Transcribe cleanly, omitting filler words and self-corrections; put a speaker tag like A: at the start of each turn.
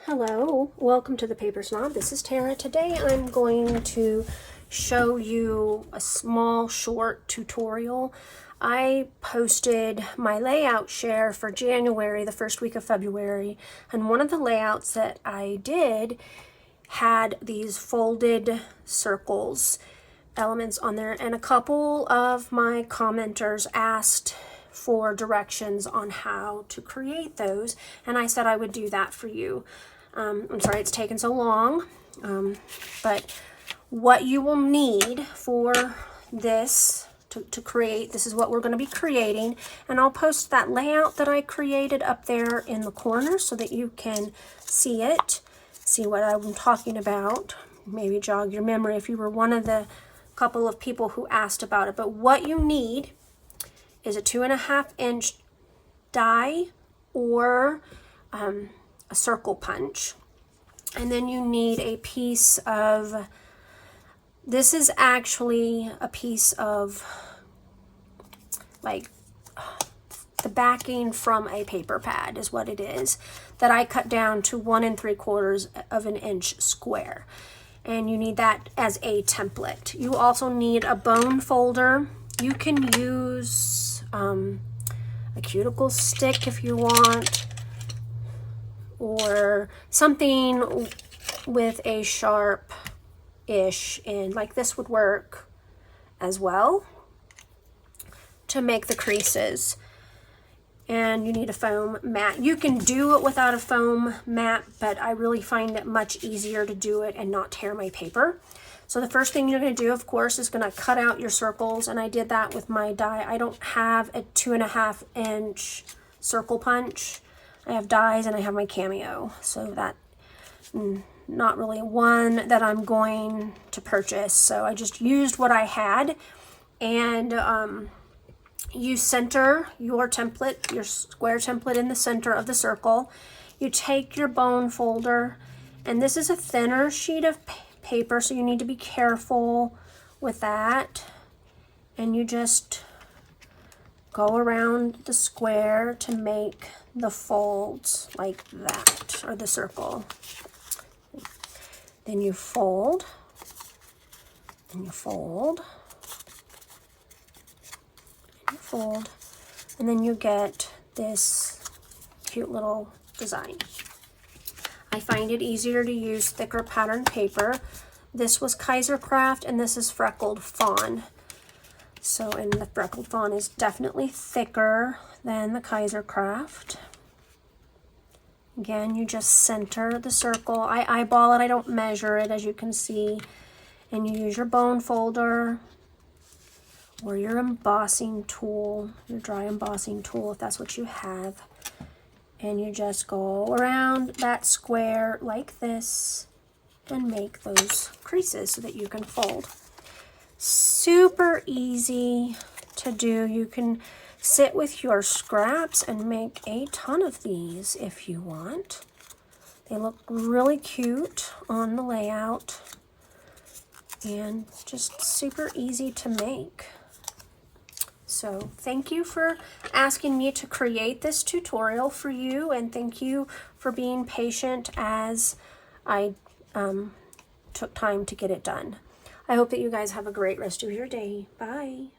A: Hello, welcome to the Paper Snob. This is Tara. Today I'm going to show you a small short tutorial. I posted my layout share for January, the first week of February, and one of the layouts that I did had these folded circles elements on there, and a couple of my commenters asked for directions on how to create those, and I said I would do that for you. I'm sorry it's taken so long, but what you will need for this to create, this is what we're going to be creating, and I'll post that layout that I created up there in the corner so that you can see it, see what I'm talking about, maybe jog your memory if you were one of the couple of people who asked about it. But what you need is a 2.5-inch die or a circle punch, and then you need a piece of, this is actually a piece of like the backing from a paper pad is what it is, that I cut down to 1 3/4 of an inch square, and you need that as a template. You also need a bone folder. You can use a cuticle stick if you want, or something with a sharp-ish end, like this would work as well, to make the creases. And you need a foam mat. You can do it without a foam mat, but I really find it much easier to do it and not tear my paper. So the first thing you're going to do, of course, is going to cut out your circles, and I did that with my die. I don't have a 2.5-inch circle punch. I have dies and I have my Cameo, so that not really one that I'm going to purchase. So I just used what I had, and you center your template, your square template, in the center of the circle. You take your bone folder, and this is a thinner sheet of paper, so you need to be careful with that, and you just go around the square to make the folds like that, or the circle. Then you fold, and you fold, and you fold, and then you get this cute little design. I find it easier to use thicker pattern paper. This was Kaisercraft, and this is Freckled Fawn. So, and the Freckled Fawn is definitely thicker than the Kaisercraft. Again, you just center the circle. I eyeball it, I don't measure it, as you can see. And you use your bone folder or your embossing tool, your dry embossing tool, if that's what you have. And you just go around that square like this and make those creases so that you can fold. Super easy to do. You can sit with your scraps and make a ton of these if you want. They look really cute on the layout and just super easy to make. So thank you for asking me to create this tutorial for you, and thank you for being patient as I took time to get it done. I hope that you guys have a great rest of your day. Bye.